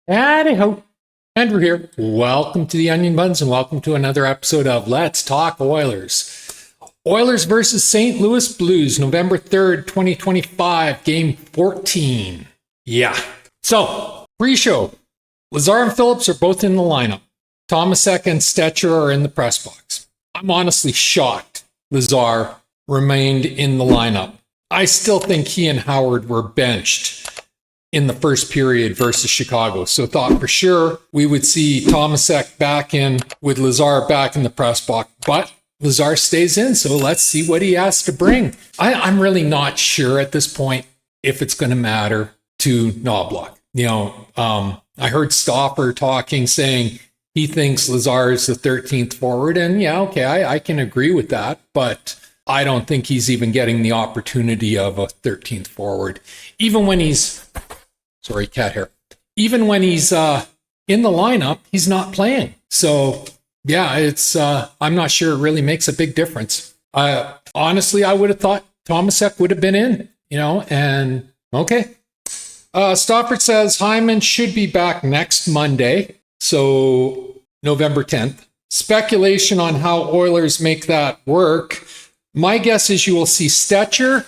Howdy-ho. Andrew here. Welcome to the Onion Buns and welcome to another episode of Let's Talk Oilers. Oilers versus St. Louis Blues, November 3rd, 2025, Game 14. Yeah. So, pre-show. Lazar and Phillips are both in the lineup. Tomasek and Stetcher are in the press box. I'm honestly shocked Lazar remained in the lineup. I still think he and Howard were benched in the first period versus Chicago. So thought for sure we would see Tomasek back in with Lazar back in the press box. But Lazar stays in, so let's see what he has to bring. I'm really not sure at this point if it's going to matter to Knoblauch. I heard Stopper talking, saying he thinks Lazar is the 13th forward. And yeah, okay, I can agree with that. But I don't think he's even getting the opportunity of a 13th forward. Even when he's, sorry, cat hair. Even when he's in the lineup, he's not playing. So yeah, it's I'm not sure it really makes a big difference. Honestly, I would have thought Tomasek would have been in, and okay. Stoppard says Hyman should be back next Monday, so November 10th. Speculation on how Oilers make that work. My guess is you will see Stetcher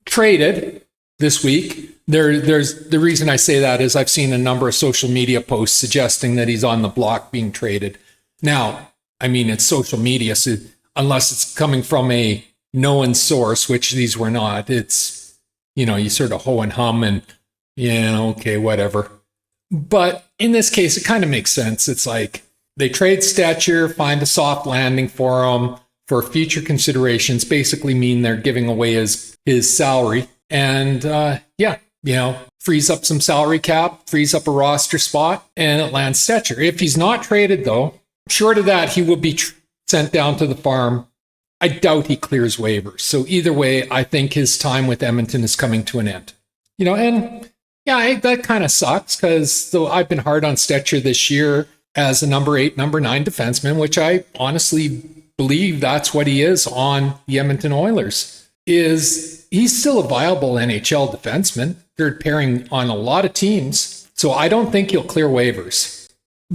traded this week. There's the reason I say that is I've seen a number of social media posts suggesting that he's on the block being traded. Now, I mean, it's social media, so unless it's coming from a known source, which these were not, it's, you sort of ho and hum and, okay, whatever. But in this case, it kind of makes sense. It's like they trade Stetcher, find a soft landing for him for future considerations, basically mean they're giving away his salary. And frees up some salary cap, frees up a roster spot, and it lands Stetcher. If he's not traded, though, short of that, he will be sent down to the farm. I doubt he clears waivers. So either way, I think his time with Edmonton is coming to an end. That kind of sucks because though I've been hard on Stetcher this year as a number 8, number 9 defenseman, which I honestly believe that's what he is on the Edmonton Oilers, is he's still a viable NHL defenseman, third pairing on a lot of teams. So I don't think he'll clear waivers.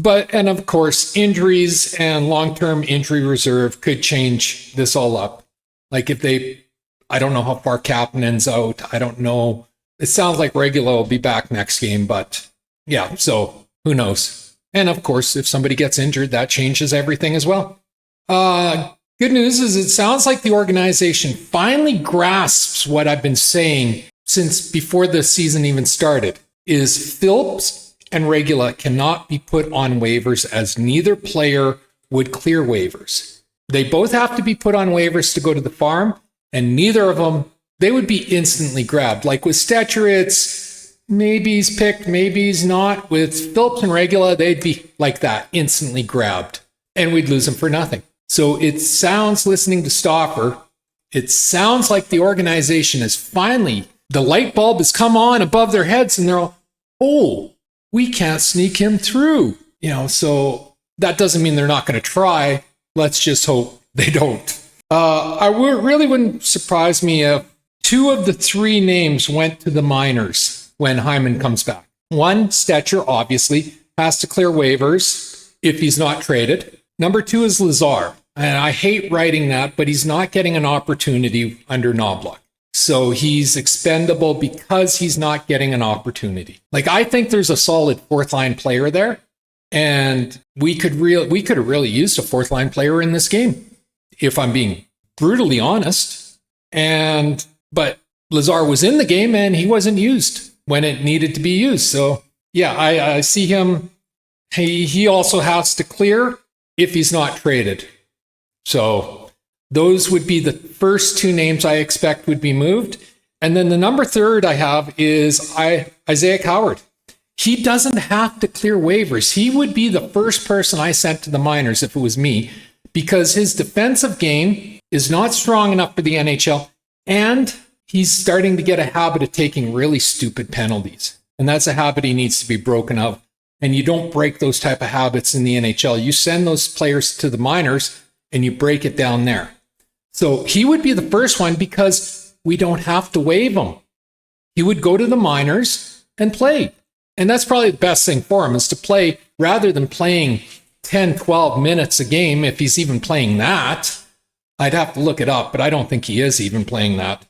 And of course, injuries and long-term injury reserve could change this all up. Like I don't know how far Kapanen's out. I don't know. It sounds like Regula will be back next game, but yeah, so who knows? And of course, if somebody gets injured, that changes everything as well. Good news is it sounds like the organization finally grasps what I've been saying since before the season even started, is Phillips and Regula cannot be put on waivers as neither player would clear waivers. They both have to be put on waivers to go to the farm, and neither of them, they would be instantly grabbed. Like with Stetcher, it's maybe he's picked, maybe he's not. With Phillips and Regula, they'd be like that, instantly grabbed, and we'd lose them for nothing. So it sounds, listening to Stopper, it sounds like the organization is finally, the light bulb has come on above their heads and they're all, oh, we can't sneak him through. So that doesn't mean they're not going to try. Let's just hope they don't. Really wouldn't surprise me if 2 of the 3 names went to the minors when Hyman comes back. One, Stetcher, obviously, has to clear waivers if he's not traded. Number 2 is Lazar. And I hate writing that, but he's not getting an opportunity under Knoblauch. So he's expendable because he's not getting an opportunity. Like, I think there's a solid 4th line player there. And we could have really used a 4th line player in this game, if I'm being brutally honest. But Lazar was in the game and he wasn't used when it needed to be used. So yeah, I see him. He also has to clear if he's not traded. So those would be the first 2 names I expect would be moved. And then the number 3rd I have is Isaiah Howard. He doesn't have to clear waivers. He would be the first person I sent to the minors if it was me, because his defensive game is not strong enough for the NHL, and he's starting to get a habit of taking really stupid penalties. And that's a habit he needs to be broken of. And you don't break those type of habits in the NHL. You send those players to the minors and you break it down there. So he would be the first one because we don't have to waive him. He would go to the minors and play. And that's probably the best thing for him is to play rather than playing 10, 12 minutes a game. If he's even playing that, I'd have to look it up, but I don't think he is even playing that.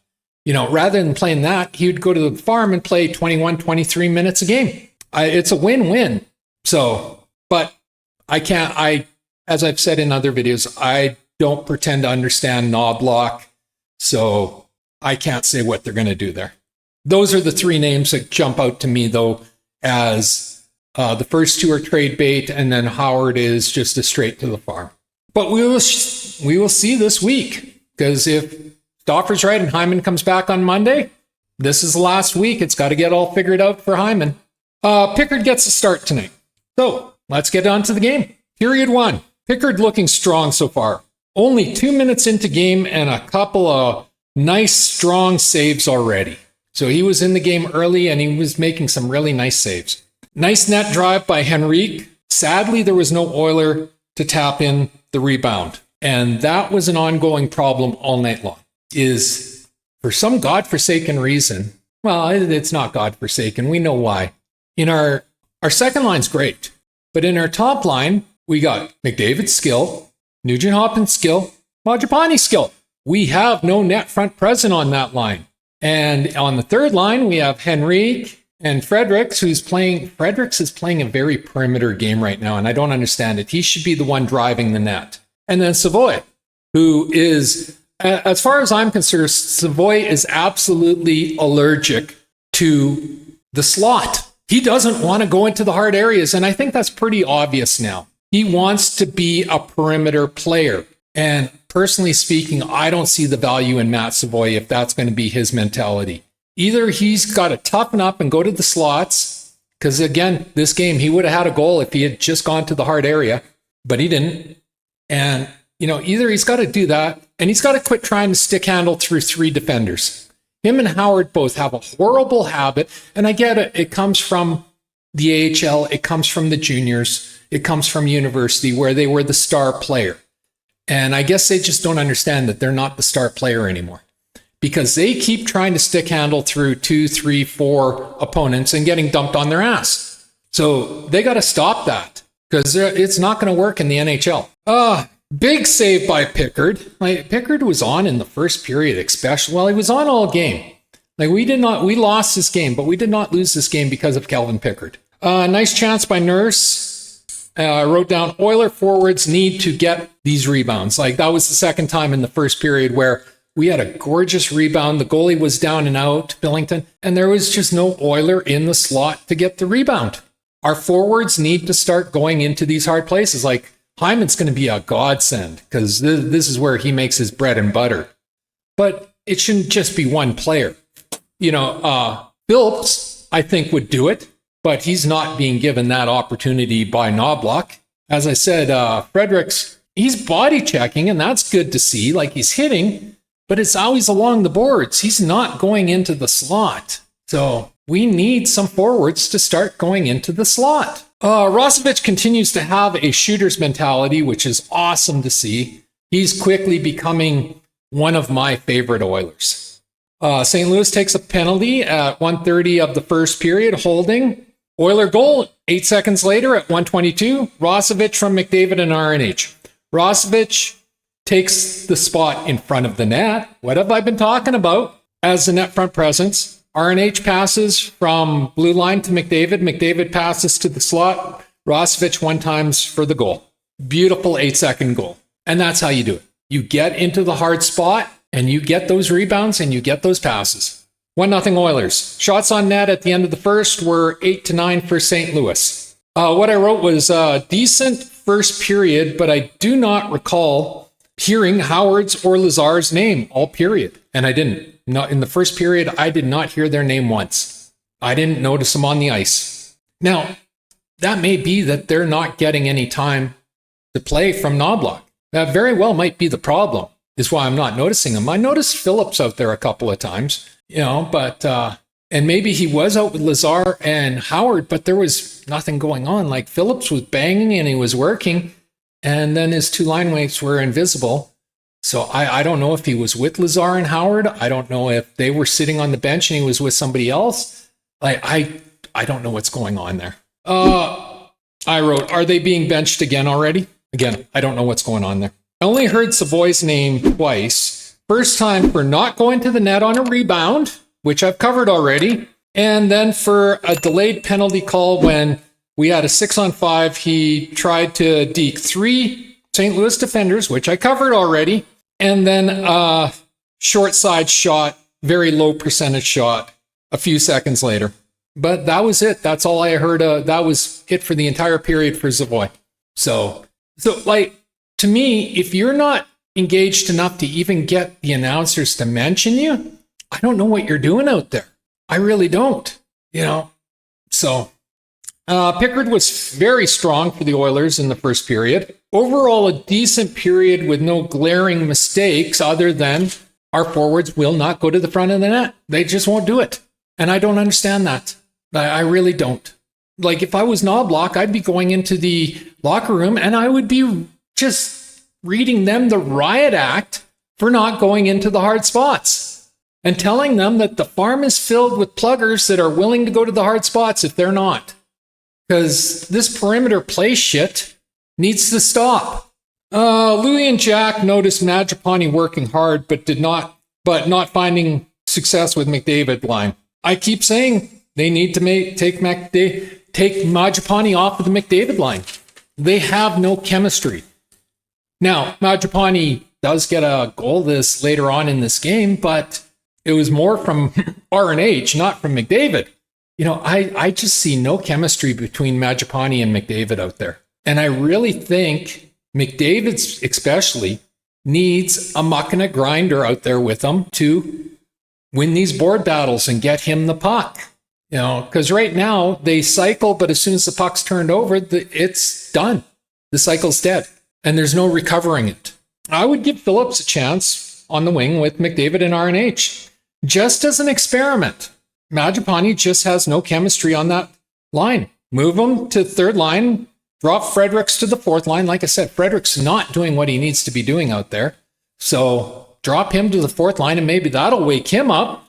Rather than playing that, he would go to the farm and play 21, 23 minutes a game. It's a win-win. So, but as I've said in other videos, I don't pretend to understand Knobloch, so I can't say what they're going to do there. Those are the three names that jump out to me, though, as the first two are trade bait, and then Howard is just a straight to the farm. But we will see this week, because if Stauffer's right and Hyman comes back on Monday, this is the last week. It's got to get all figured out for Hyman. Pickard gets a start tonight. So let's get on to the game. Period 1. Pickard looking strong so far. Only 2 minutes into game and a couple of nice, strong saves already. So he was in the game early and he was making some really nice saves. Nice net drive by Henrique. Sadly, there was no Oiler to tap in the rebound. And that was an ongoing problem all night long. Is for some godforsaken reason, well, it's not godforsaken. We know why. In our second line's great. But in our top line, we got McDavid's skill, Nugent-Hopkins' skill, Majapani's skill. We have no net front present on that line. And on the third line, we have Henrique and Fredericks, Fredericks is playing a very perimeter game right now, and I don't understand it. He should be the one driving the net. And then Savoy, who is, as far as I'm concerned, Savoy is absolutely allergic to the slot. He doesn't want to go into the hard areas, and I think that's pretty obvious now. He wants to be a perimeter player. And personally speaking, I don't see the value in Matt Savoy if that's going to be his mentality. Either he's got to toughen up and go to the slots, because again, this game, he would have had a goal if he had just gone to the hard area, but he didn't. And, either he's got to do that, and he's got to quit trying to stick handle through three defenders. Him and Howard both have a horrible habit, and I get it. It comes from the AHL, it comes from the juniors, it comes from university where they were the star player. And I guess they just don't understand that they're not the star player anymore, because they keep trying to stick handle through 2, 3, 4 opponents and getting dumped on their ass. So they got to stop that, because it's not going to work in the NHL. Big save by Pickard. Pickard was on in the first period, especially. Well, he was on all game. We lost this game, but we did not lose this game because of Calvin Pickard. Nice chance by Nurse. I wrote down Oiler forwards need to get these rebounds. That was the second time in the first period where we had a gorgeous rebound. The goalie was down and out, Billington, and there was just no Oiler in the slot to get the rebound. Our forwards need to start going into these hard places. Hyman's going to be a godsend, because this is where he makes his bread and butter. But it shouldn't just be one player. Phillips, I think, would do it, but he's not being given that opportunity by Knobloch. As I said, Fredericks, he's body checking, and that's good to see. He's hitting, but it's always along the boards. He's not going into the slot. So we need some forwards to start going into the slot. Rosevich continues to have a shooter's mentality, which is awesome to see. He's quickly becoming one of my favorite Oilers. St. Louis takes a penalty at 1:30 of the first period, holding. Oiler goal 8 seconds later at 1:22. Rosevich from McDavid and RNH. Rosevich takes the spot in front of the net. What have I been talking about as the net front presence? RNH passes from blue line to McDavid. McDavid passes to the slot. Rosevich one times for the goal. Beautiful 8-second goal. And that's how you do it. You get into the hard spot and you get those rebounds and you get those passes. 1-0 Oilers. Shots on net at the end of the first were 8-9 for St. Louis. What I wrote was a decent first period, but I do not recall hearing Howard's or Lazar's name all period. And I didn't. Not in the first period, I did not hear their name once. I didn't notice them on the ice. Now, that may be that they're not getting any time to play from Knobloch. That very well might be the problem, is why I'm not noticing them. I noticed Phillips out there a couple of times, but, and maybe he was out with Lazar and Howard, but there was nothing going on. Phillips was banging and he was working, and then his two line mates were invisible. So I don't know if he was with Lazar and Howard. I don't know if they were sitting on the bench and he was with somebody else. I I don't know what's going on there. I wrote, are they being benched again already? Again, I don't know what's going on there. I only heard Savoy's name twice. First time for not going to the net on a rebound, which I've covered already. And then for a delayed penalty call when we had a 6-on-5, he tried to deke 3 St. Louis defenders, which I covered already. And then a short side shot, very low percentage shot a few seconds later. But that was it. That's all I heard. That was it for the entire period for Savoy. So like, to me, if you're not engaged enough to even get the announcers to mention you, I don't know what you're doing out there. I really don't, So Pickard was very strong for the Oilers in the first period. Overall, a decent period with no glaring mistakes other than our forwards will not go to the front of the net. They just won't do it. And I don't understand that. I really don't. Like, if I was Knobloch, I'd be going into the locker room and I would be just reading them the riot act for not going into the hard spots and telling them that the farm is filled with pluggers that are willing to go to the hard spots if they're not. Because this perimeter play shit needs to stop. Louis and Jack noticed Mangiapane working hard, but not finding success with McDavid line. I keep saying they need to take Mangiapane off of the McDavid line. They have no chemistry. Now, Mangiapane does get a goal later on in this game, but it was more from R&H, not from McDavid. I just see no chemistry between Mangiapane and McDavid out there. And I really think McDavid especially needs a muck and a grinder out there with him to win these board battles and get him the puck. Because right now they cycle, but as soon as the puck's turned over, it's done. The cycle's dead, and there's no recovering it. I would give Phillips a chance on the wing with McDavid and R&H, just as an experiment. Mangiapane just has no chemistry on that line. Move him to third line, drop Fredericks to the fourth line. Like I said, Fredericks not doing what he needs to be doing out there. So drop him to the fourth line, and maybe that'll wake him up.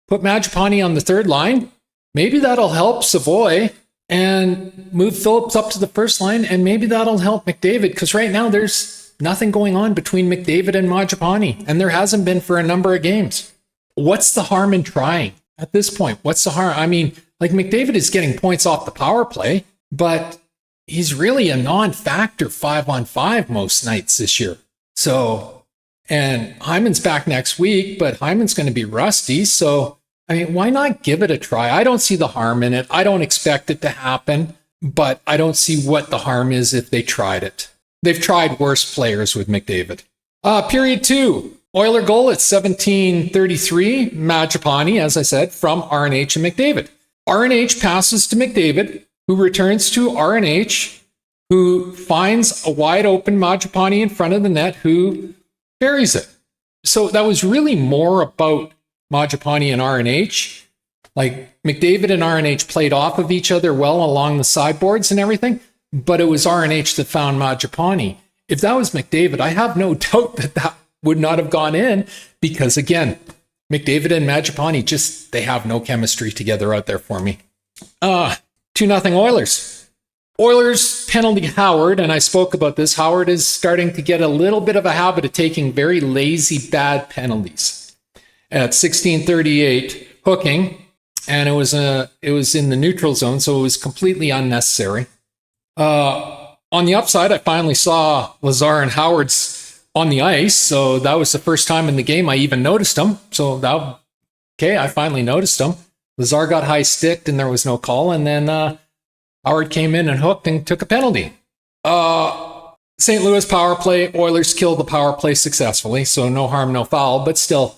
Put Mangiapane on the third line. Maybe that'll help Savoy, and move Phillips up to the first line, and maybe that'll help McDavid, because right now there's nothing going on between McDavid and Mangiapane, and there hasn't been for a number of games. What's the harm in trying at this point? What's the harm? I mean, like, McDavid is getting points off the power play, but he's really a non-factor 5-on-5 most nights this year. So, and Hyman's back next week, but Hyman's going to be rusty, so I mean, why not give it a try? I don't see the harm in it. I don't expect it to happen, but I don't see what the harm is if they tried it. They've tried worse players with McDavid. Period 2, Oiler goal at 17:33. Mangiapane, as I said, from R&H and McDavid. R&H passes to McDavid, who returns to R&H, who finds a wide open Mangiapane in front of the net, who buries it. So that was really more about Mangiapane and R&H. Like, McDavid and R&H played off of each other well along the sideboards and everything, but it was R&H that found Mangiapane. If that was McDavid, I have no doubt that would not have gone in, because again, McDavid and Mangiapane they have no chemistry together out there for me. 2-0 Oilers. Oilers penalty Howard, and I spoke about this. Howard is starting to get a little bit of a habit of taking very lazy, bad penalties. At 16:38, hooking, and it was in the neutral zone, so it was completely unnecessary. On the upside, I finally saw Lazar and Howard's on the ice, so that was the first time in the game I even noticed them. So I finally noticed them. Lazar got high-sticked, and there was no call, and then Howard came in and hooked and took a penalty. St. Louis power play, Oilers killed the power play successfully, so no harm, no foul, but still,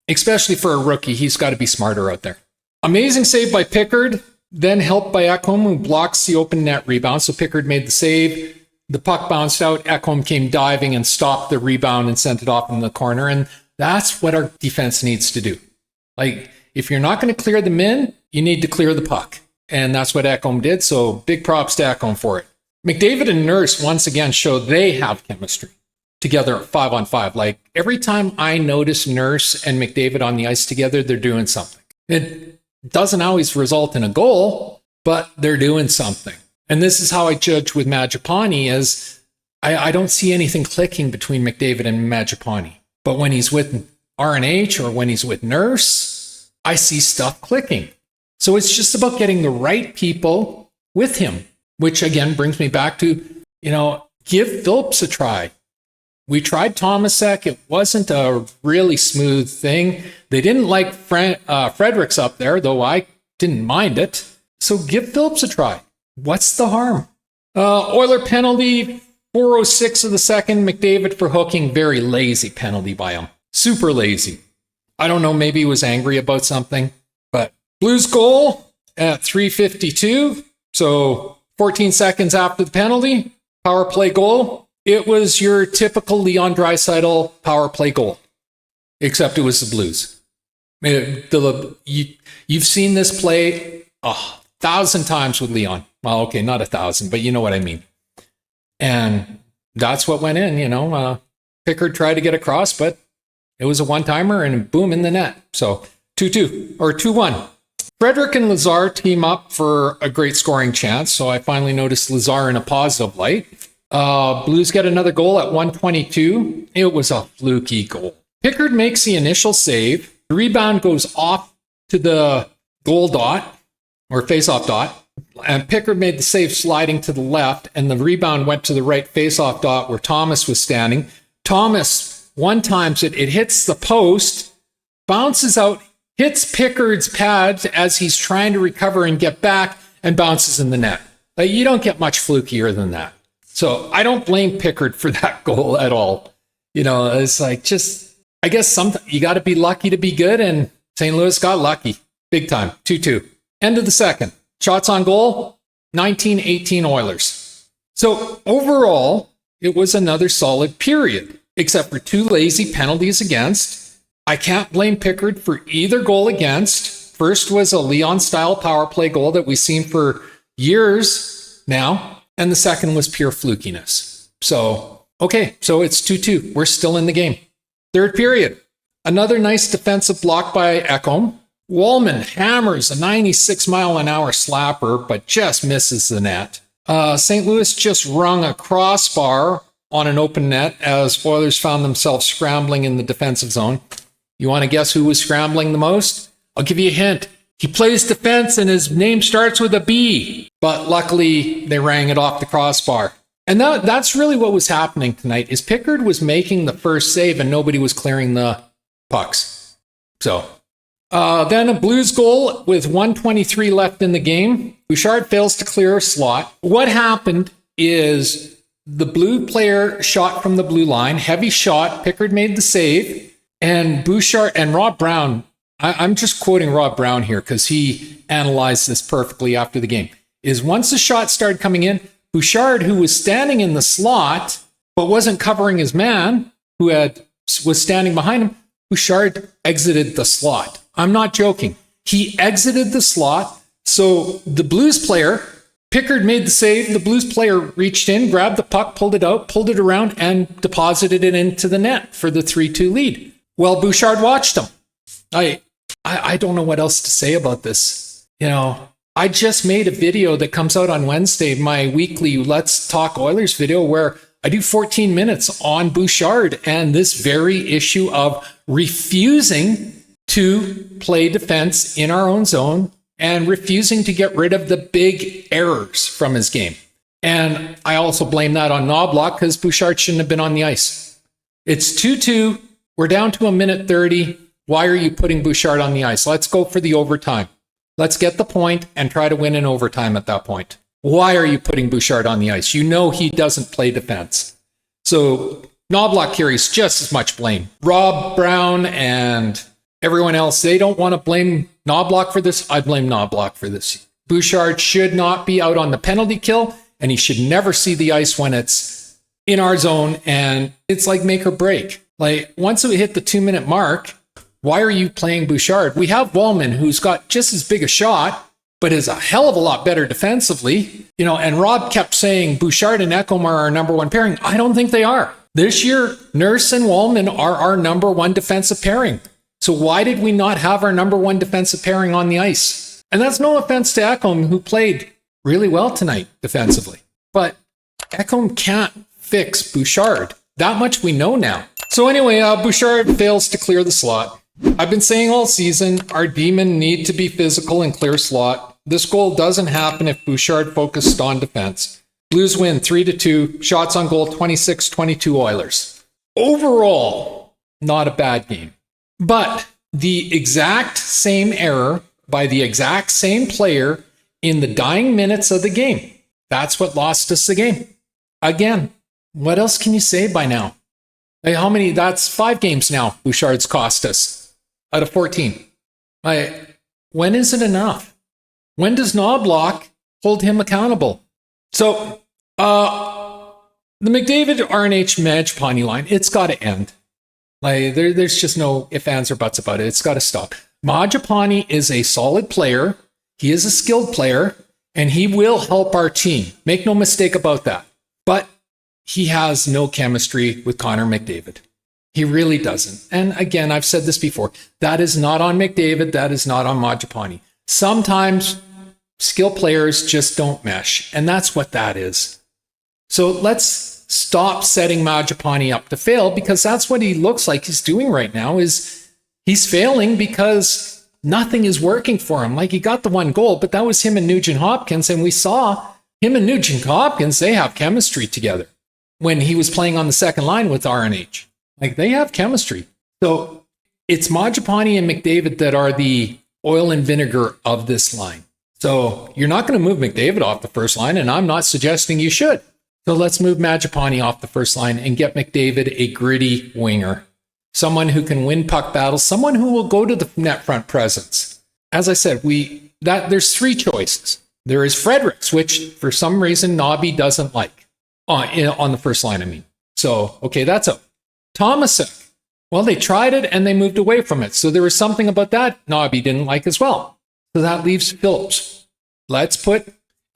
especially for a rookie, he's got to be smarter out there. Amazing save by Pickard, then helped by Ekholm, who blocks the open net rebound. So Pickard made the save. The puck bounced out. Ekholm came diving and stopped the rebound and sent it off in the corner. And that's what our defense needs to do. Like, if you're not going to clear them in, you need to clear the puck. And that's what Ekholm did. So big props to Ekholm for it. McDavid and Nurse once again show they have chemistry together 5-on-5. Like, every time I notice Nurse and McDavid on the ice together, they're doing something. It doesn't always result in a goal, but they're doing something. And this is how I judge with Mangiapane is I don't see anything clicking between McDavid and Mangiapane. But when he's with RNH or when he's with Nurse, I see stuff clicking. So it's just about getting the right people with him, which again brings me back to, give Phillips a try. We tried Tomasek. It wasn't a really smooth thing. They didn't like Fredericks up there, though I didn't mind it. So give Phillips a try. What's the harm? Oiler penalty, 4:06 of the second. McDavid for hooking. Very lazy penalty by him. Super lazy. I don't know, maybe he was angry about something. But Blues goal at 3:52. So 14 seconds after the penalty. Power play goal. It was your typical Leon Draisaitl power play goal, except it was the Blues. You've seen this play 1,000 times with Leon. Well, okay, not 1,000, but you know what I mean. And that's what went in, Pickard tried to get across, but it was a one-timer and boom, in the net. So 2-2 or 2-1. Frederick and Lazar team up for a great scoring chance. So I finally noticed Lazar in a positive light. Blues get another goal at 1:22. It was a fluky goal. Pickard makes the initial save. The rebound goes off to the goal dot or face-off dot. And Pickard made the save sliding to the left, and the rebound went to the right face-off dot where Thomas was standing. Thomas, one times it hits the post, bounces out, hits Pickard's pad as he's trying to recover and get back, and bounces in the net. You don't get much flukier than that. So I don't blame Pickard for that goal at all. It's like I guess you got to be lucky to be good, and St. Louis got lucky. Big time. 2-2. End of the second. Shots on goal, 19-18 Oilers. So overall, it was another solid period, except for 2 lazy penalties against. I can't blame Pickard for either goal against. First was a Leon-style power play goal that we've seen for years now. And the second was pure flukiness. So, okay, so it's 2-2. We're still in the game. Third period. Another nice defensive block by Ekholm. Wallman hammers a 96-mile-an-hour slapper, but just misses the net. St. Louis just rung a crossbar on an open net as Oilers found themselves scrambling in the defensive zone. You want to guess who was scrambling the most? I'll give you a hint. He plays defense and his name starts with a B. But luckily, they rang it off the crossbar. And that's really what was happening tonight, is Pickard was making the first save and nobody was clearing the pucks. So, then a Blues goal with 1:23 left in the game. Bouchard fails to clear a slot. What happened is the Blue player shot from the blue line, heavy shot. Pickard made the save. And Bouchard and Rob Brown, I'm just quoting Rob Brown here because he analyzed this perfectly after the game, is once the shot started coming in, Bouchard, who was standing in the slot but wasn't covering his man, was standing behind him, Bouchard exited the slot. I'm not joking. He exited the slot. So the Blues player, Pickard made the save. The Blues player reached in, grabbed the puck, pulled it out, pulled it around, and deposited it into the net for the 3-2 lead. Well, Bouchard watched him. I don't know what else to say about this. I just made a video that comes out on Wednesday, my weekly Let's Talk Oilers video, where I do 14 minutes on Bouchard and this very issue of refusing to play defense in our own zone and refusing to get rid of the big errors from his game. And I also blame that on Knobloch because Bouchard shouldn't have been on the ice. It's 2-2. We're down to 1:30. Why are you putting Bouchard on the ice? Let's go for the overtime. Let's get the point and try to win in overtime at that point. Why are you putting Bouchard on the ice? You know he doesn't play defense. So Knobloch carries just as much blame. Rob Brown and everyone else, they don't want to blame Knobloch for this. I blame Knobloch for this. Bouchard should not be out on the penalty kill, and he should never see the ice when it's in our zone, and it's like make or break. Like, once we hit the 2-minute mark, why are you playing Bouchard? We have Wallman, who's got just as big a shot, but is a hell of a lot better defensively. And Rob kept saying Bouchard and Ekholm are our number one pairing. I don't think they are. This year, Nurse and Wallman are our number one defensive pairing. So why did we not have our number one defensive pairing on the ice? And that's no offense to Ekholm, who played really well tonight defensively. But Ekholm can't fix Bouchard. That much we know now. So anyway, Bouchard fails to clear the slot. I've been saying all season, our D-men need to be physical and clear slot. This goal doesn't happen if Bouchard focused on defense. Blues win 3-2, shots on goal 26-22 Oilers. Overall, not a bad game. But the exact same error by the exact same player in the dying minutes of the game. That's what lost us the game. Again, what else can you say by now? Like how many? That's 5 games now Bouchard's cost us out of 14. When is it enough? When does Knobloch hold him accountable? So, the McDavid RNH Mangiapane line, it's got to end. Like there's just no ifs, ands, or buts about it. It's got to stop. Mangiapane is a solid player. He is a skilled player, and he will help our team. Make no mistake about that. But he has no chemistry with Connor McDavid. He really doesn't. And again, I've said this before. That is not on McDavid. That is not on Mangiapane. Sometimes skilled players just don't mesh, and that's what that is. So let's stop setting Mangiapane up to fail, because that's what he looks like he's doing right now. Is he's failing because nothing is working for him. Like, he got the one goal, but that was him and Nugent-Hopkins, and we saw him and Nugent-Hopkins, they have chemistry together. When he was playing on the second line with RNH, like, they have chemistry. So it's Mangiapane and McDavid that are the oil and vinegar of this line. So you're not going to move McDavid off the first line, and I'm not suggesting you should. So let's move Mangiapane off the first line and get McDavid a gritty winger. Someone who can win puck battles, someone who will go to the net front presence. As I said, there's 3 choices. There is Fredericks, which for some reason Nobby doesn't like. On the first line, I mean. So, okay, that's out. Thomasek. Well, they tried it and they moved away from it. So there was something about that Nobby didn't like as well. So that leaves Phillips.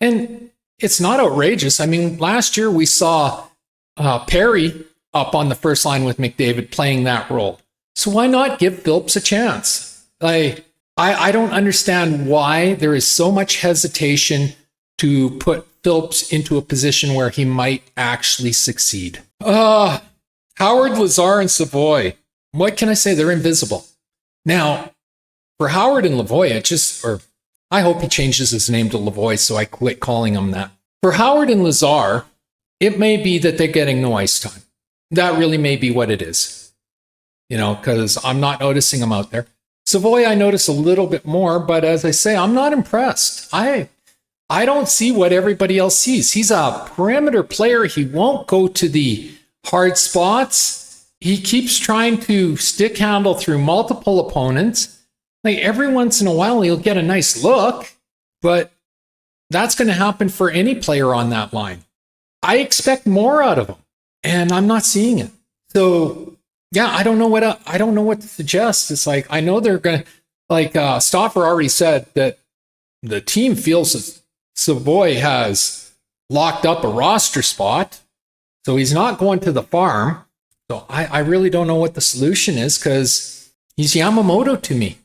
And it's not outrageous. I mean, last year we saw Perry up on the first line with McDavid playing that role. So why not give Phillips a chance? I don't understand why there is so much hesitation to put Phillips into a position where he might actually succeed. Howard, Lazar, and Savoy. What can I say? They're invisible. Now, for Howard and Lavoie, I hope he changes his name to Lavoie so I quit calling him that. For Howard and Lazar, it may be that they're getting no ice time. That really may be what it is. Because I'm not noticing him out there. Savoy, I notice a little bit more, but as I say, I'm not impressed. I don't see what everybody else sees. He's a perimeter player. He won't go to the hard spots. He keeps trying to stick handle through multiple opponents. Like, every once in a while, he'll get a nice look, but that's going to happen for any player on that line. I expect more out of him, and I'm not seeing it. So, yeah, I don't know what to suggest. It's like, I know they're going to, Stauffer already said that the team feels that Savoy has locked up a roster spot, so he's not going to the farm. So I really don't know what the solution is, because he's Yamamoto to me.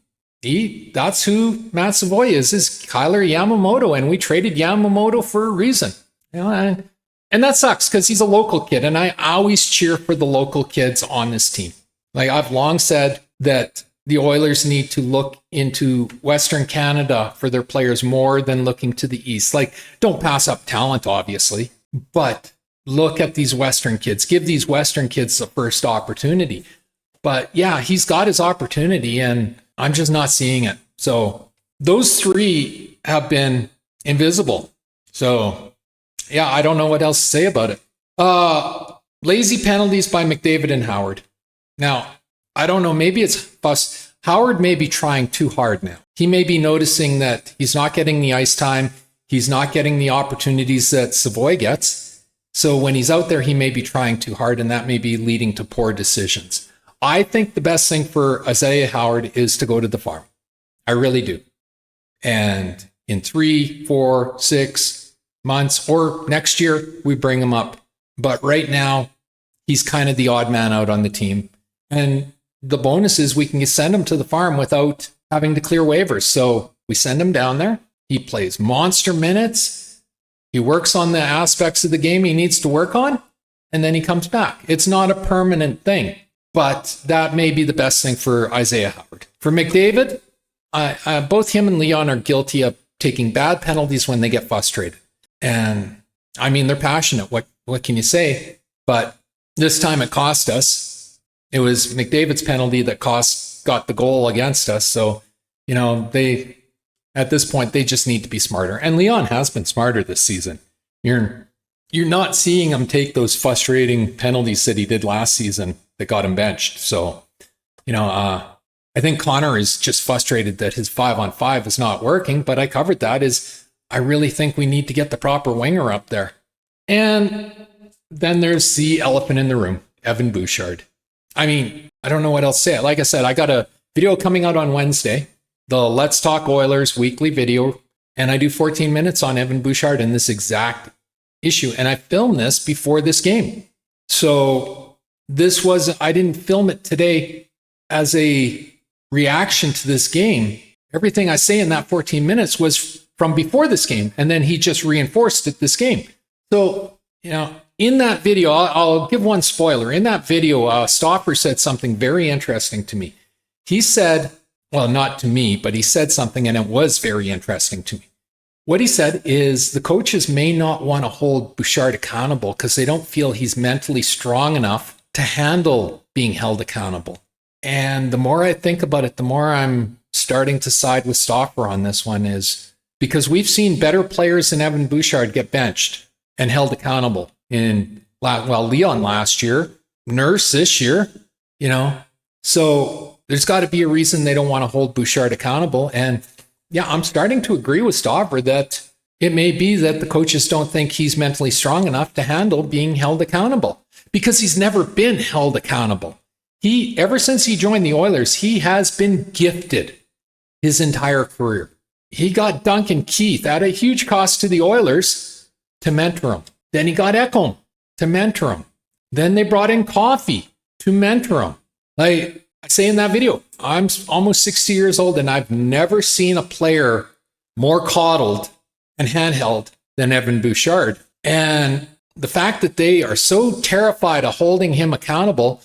That's who Matt Savoy is Kyler Yamamoto, and we traded Yamamoto for a reason. And that sucks, because he's a local kid, and I always cheer for the local kids on this team. Like, I've long said that the Oilers need to look into Western Canada for their players more than looking to the East. Like, don't pass up talent, obviously, but look at these Western kids. Give these Western kids the first opportunity. But yeah, he's got his opportunity, and I'm just not seeing it. So those 3 have been invisible. So yeah, I don't know what else to say about it. Lazy penalties by McDavid and Howard. Now, I don't know, maybe it's fuss. Howard may be trying too hard now. He may be noticing that he's not getting the ice time. He's not getting the opportunities that Savoy gets. So when he's out there, he may be trying too hard, and that may be leading to poor decisions. I think the best thing for Isaiah Howard is to go to the farm. I really do. And in 3, 4, 6 months, or next year, we bring him up. But right now, he's kind of the odd man out on the team. And the bonus is we can send him to the farm without having to clear waivers. So we send him down there. He plays monster minutes. He works on the aspects of the game he needs to work on, and then he comes back. It's not a permanent thing, but that may be the best thing for Isaiah Howard. For McDavid, both him and Leon are guilty of taking bad penalties when they get frustrated. And I mean, they're passionate. What can you say? But this time it cost us. It was McDavid's penalty that got the goal against us. So, at this point, they just need to be smarter. And Leon has been smarter this season. You're not seeing him take those frustrating penalties that he did last season that got him benched. So, I think Connor is just frustrated that his 5-on-5 is not working, but I covered that. I really think we need to get the proper winger up there. And then there's the elephant in the room, Evan Bouchard. I mean, I don't know what else to say. Like I said, I got a video coming out on Wednesday, the Let's Talk Oilers weekly video, and I do 14 minutes on Evan Bouchard in this exact issue. And I filmed this before this game. So I didn't film it today as a reaction to this game. Everything I say in that 14 minutes was from before this game, and then he just reinforced it this game. So, in that video, I'll give one spoiler. In that video, Stopper said something very interesting to me. He said, well, not to me, but he said something, and it was very interesting to me. What he said is the coaches may not want to hold Bouchard accountable because they don't feel he's mentally strong enough to handle being held accountable. And the more I think about it, the more I'm starting to side with Stopper on this one, is because we've seen better players than Evan Bouchard get benched and held accountable. Leon last year, Nurse this year, So there's got to be a reason they don't want to hold Bouchard accountable. And yeah, I'm starting to agree with Stopper that it may be that the coaches don't think he's mentally strong enough to handle being held accountable because he's never been held accountable. Ever since he joined the Oilers, he has been gifted his entire career. He got Duncan Keith at a huge cost to the Oilers to mentor him. Then he got Ekholm to mentor him. Then they brought in Coffey to mentor him. Like I say in that video, I'm almost 60 years old and I've never seen a player more coddled and handheld than Evan Bouchard. And the fact that they are so terrified of holding him accountable,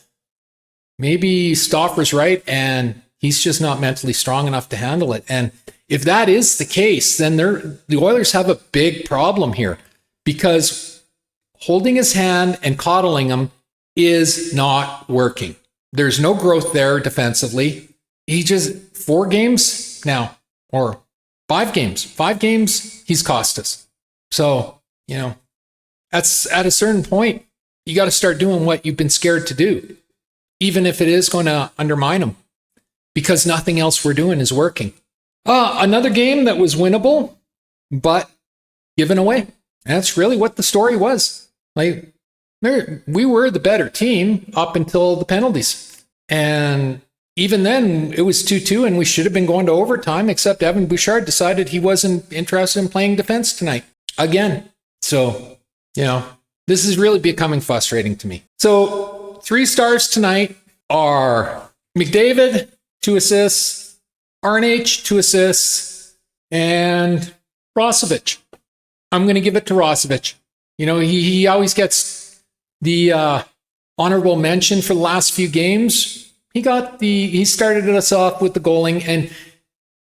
maybe Stoffer's right and he's just not mentally strong enough to handle it. And if that is the case, then the Oilers have a big problem here because holding his hand and coddling him is not working. There's no growth there defensively. He just 4 games now, or 5 games. 5 games, he's cost us. So, that's at a certain point, you got to start doing what you've been scared to do, even if it is going to undermine him, because nothing else we're doing is working. Another game that was winnable, but given away. That's really what the story was. Like, we were the better team up until the penalties. And even then, it was 2-2, and we should have been going to overtime, except Evan Bouchard decided he wasn't interested in playing defense tonight. Again. So, this is really becoming frustrating to me. So, 3 stars tonight are McDavid, 2 assists, RNH, 2 assists, and Rosovich. I'm going to give it to Rosovich. He always gets the honorable mention for the last few games. He started us off with the goaling, and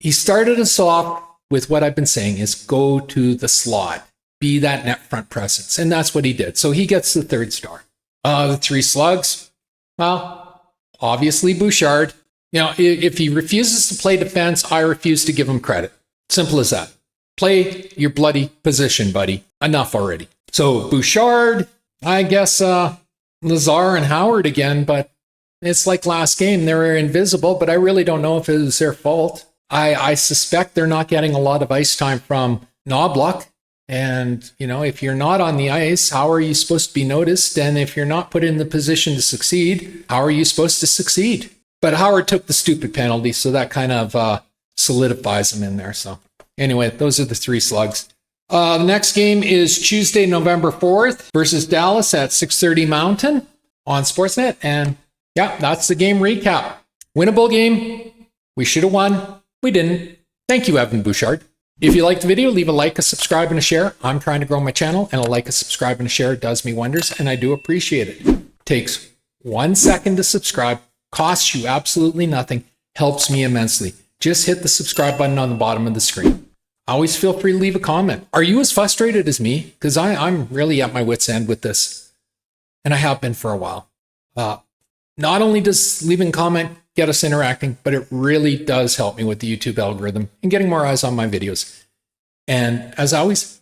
he started us off with what I've been saying is go to the slot, be that net front presence. And that's what he did. So he gets the 3rd star. The 3 slugs, well, obviously Bouchard. If he refuses to play defense, I refuse to give him credit. Simple as that. Play your bloody position, buddy. Enough already. So Bouchard, I guess Lazar and Howard again, but it's like last game. They were invisible, but I really don't know if it was their fault. I suspect they're not getting a lot of ice time from Knoblauch. And, if you're not on the ice, how are you supposed to be noticed? And if you're not put in the position to succeed, how are you supposed to succeed? But Howard took the stupid penalty, so that kind of solidifies him in there. So anyway, those are the 3 slugs. The next game is Tuesday, November 4th versus Dallas at 6:30 Mountain on Sportsnet. And yeah, that's the game recap. Winnable game. We should have won. We didn't. Thank you, Evan Bouchard. If you liked the video, leave a like, a subscribe, and a share. I'm trying to grow my channel, and a like, a subscribe, and a share does me wonders, and I do appreciate it. Takes 1 second to subscribe, costs you absolutely nothing, helps me immensely. Just hit the subscribe button on the bottom of the screen. Always feel free to leave a comment. Are you as frustrated as me? Because I'm really at my wit's end with this, and I have been for a while. Not only does leaving a comment get us interacting, but it really does help me with the YouTube algorithm and getting more eyes on my videos. And as always,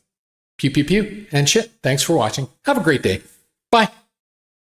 pew, pew, pew, and shit. Thanks for watching. Have a great day. Bye.